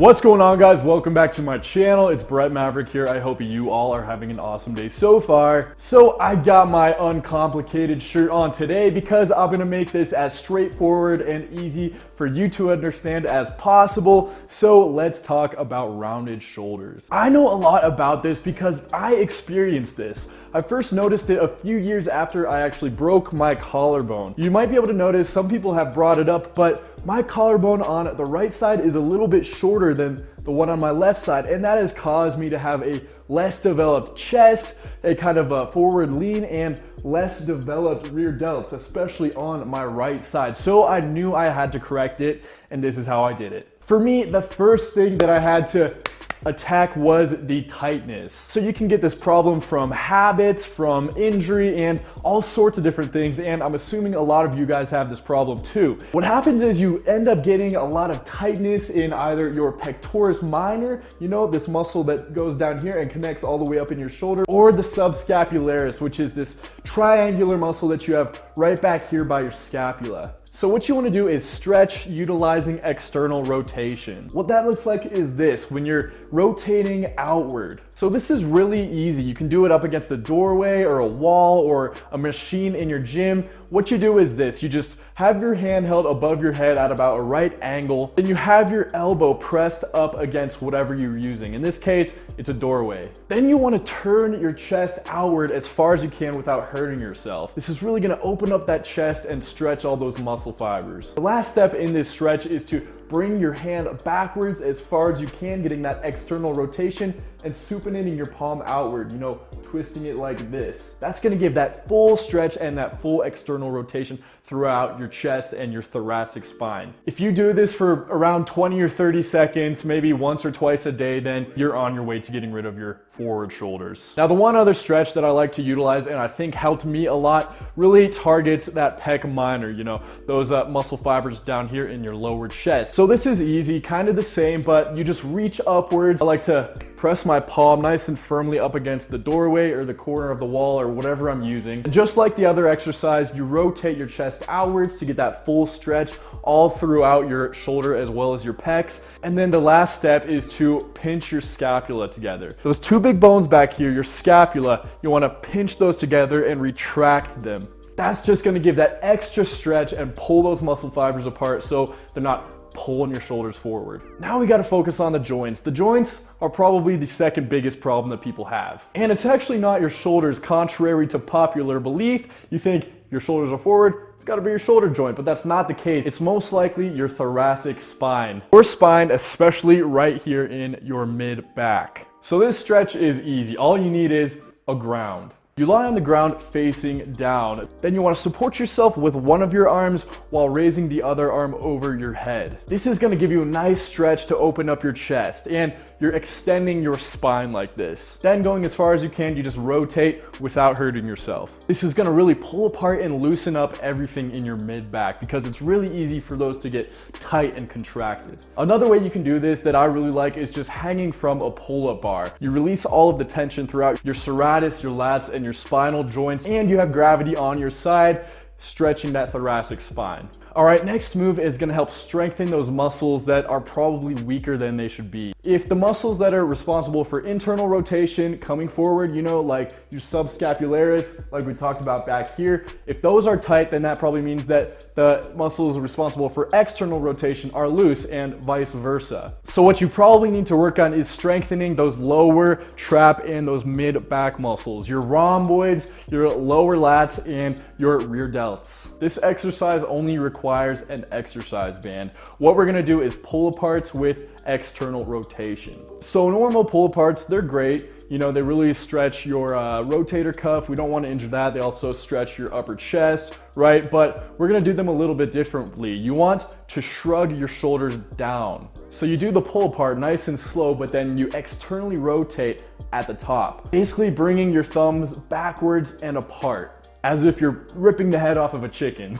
What's going on, guys? Welcome back to my channel. It's Maverick here. I hope you all are having an awesome day so far. So I got my uncomplicated shirt on today because I'm gonna make this as straightforward and easy for you to understand as possible. So let's talk about rounded shoulders. I know a lot about this because I experienced this. I first noticed it a few years after I actually broke my collarbone. You might be able to notice some people have brought it up, but my collarbone on the right side is a little bit shorter than the one on my left side, and that has caused me to have a less developed chest, a kind of a forward lean, and less developed rear delts, especially on my right side. So I knew I had to correct it, and this is how I did it. For me, the first thing that I had to attack was the tightness. So you can get this problem from habits, from injury, and all sorts of different things, and I'm assuming a lot of you guys have this problem too. What happens is you end up getting a lot of tightness in either your pectoris minor, you know, this muscle that goes down here and connects all the way up in your shoulder, or the subscapularis, which is this triangular muscle that you have right back here by your scapula. So what you want to do is stretch utilizing external rotation. What that looks like is this, when you're rotating outward. So this is really easy. You can do it up against a doorway or a wall or a machine in your gym. What you do is this, you just have your hand held above your head at about a right angle, then you have your elbow pressed up against whatever you're using. In this case, it's a doorway. Then you want to turn your chest outward as far as you can without hurting yourself. This is really going to open up that chest and stretch all those muscle fibers. The last step in this stretch is to bring your hand backwards as far as you can, getting that external rotation and supinating your palm outward, you know, twisting it like this. That's gonna give that full stretch and that full external rotation throughout your chest and your thoracic spine. If you do this for around 20 or 30 seconds, maybe once or twice a day, then you're on your way to getting rid of your forward shoulders. Now, the one other stretch that I like to utilize and I think helped me a lot really targets that pec minor, you know, those muscle fibers down here in your lower chest. So this is easy, kind of the same, but you just reach upwards. I like to press my palm nice and firmly up against the doorway or the corner of the wall or whatever I'm using. Just like the other exercise, you rotate your chest outwards to get that full stretch all throughout your shoulder as well as your pecs. And then the last step is to pinch your scapula together. Those two big bones back here, your scapula, you want to pinch those together and retract them. That's just going to give that extra stretch and pull those muscle fibers apart so they're not pulling your shoulders forward. Now we got to focus on the joints. The joints are probably the second biggest problem that people have. And it's actually not your shoulders, contrary to popular belief. You think your shoulders are forward, it's got to be your shoulder joint, but that's not the case. It's most likely your thoracic spine. Your spine, especially right here in your mid back. So this stretch is easy. All you need is a ground. You lie on the ground facing down. Then you want to support yourself with one of your arms while raising the other arm over your head. This is going to give you a nice stretch to open up your chest, and you're extending your spine like this. Then going as far as you can, you just rotate without hurting yourself. This is going to really pull apart and loosen up everything in your mid back because it's really easy for those to get tight and contracted. Another way you can do this that I really like is just hanging from a pull-up bar. You release all of the tension throughout your serratus, your lats, and your spinal joints, and you have gravity on your side, stretching that thoracic spine. All right, next move is gonna help strengthen those muscles that are probably weaker than they should be. If the muscles that are responsible for internal rotation coming forward, you know, like your subscapularis, like we talked about back here, if those are tight, then that probably means that the muscles responsible for external rotation are loose and vice versa. So what you probably need to work on is strengthening those lower trap and those mid back muscles, your rhomboids, your lower lats, and your rear delts. This exercise only requires an exercise band. What we're gonna do is pull aparts with external rotation. So normal pull aparts, they're great. You know, they really stretch your rotator cuff. We don't want to injure that. They also stretch your upper chest, right? But we're gonna do them a little bit differently. You want to shrug your shoulders down. So you do the pull apart nice and slow, but then you externally rotate at the top, basically bringing your thumbs backwards and apart, as if you're ripping the head off of a chicken.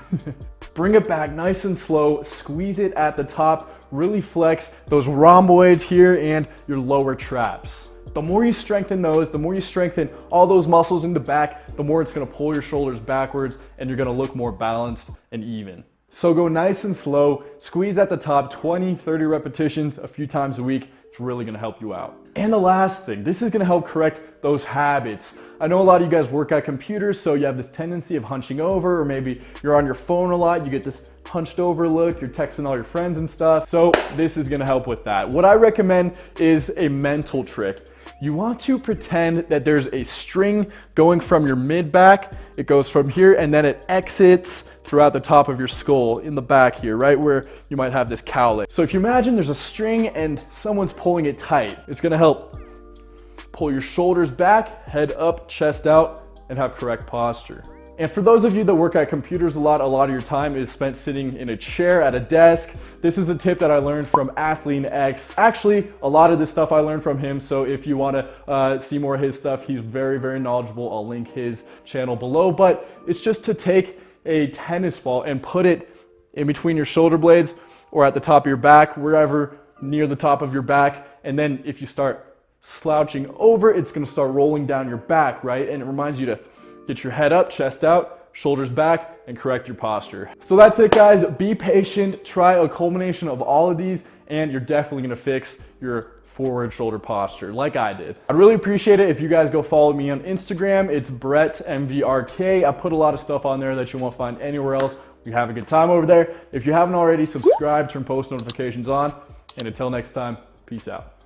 Bring it back nice and slow, squeeze it at the top, really flex those rhomboids here and your lower traps. The more you strengthen those, the more you strengthen all those muscles in the back, the more it's gonna pull your shoulders backwards and you're gonna look more balanced and even. So go nice and slow, squeeze at the top 20, 30 repetitions a few times a week. It's really gonna help you out. And the last thing, this is gonna help correct those habits. I know a lot of you guys work at computers, so you have this tendency of hunching over, or maybe you're on your phone a lot, you get this hunched over look, you're texting all your friends and stuff. So this is gonna help with that. What I recommend is a mental trick. You want to pretend that there's a string going from your mid back. It goes from here and then it exits throughout the top of your skull in the back here, right where you might have this cowlick. So if you imagine there's a string and someone's pulling it tight, it's gonna help pull your shoulders back, head up, chest out, and have correct posture. And for those of you that work at computers a lot of your time is spent sitting in a chair at a desk. This is a tip that I learned from Athlete X. Actually, a lot of this stuff I learned from him, so if you want to see more of his stuff, he's very, very knowledgeable. I'll link his channel below, but it's just to take a tennis ball and put it in between your shoulder blades or at the top of your back, wherever near the top of your back, and then if you start slouching over, it's going to start rolling down your back, right? And it reminds you to get your head up, chest out, shoulders back, and correct your posture. So that's it, guys. Be patient, try a culmination of all of these, and you're definitely gonna fix your forward shoulder posture like I did. I'd really appreciate it if you guys go follow me on Instagram. It's BrettMVRK. I put a lot of stuff on there that you won't find anywhere else. We have a good time over there. If you haven't already, subscribe, turn post notifications on, and until next time, peace out.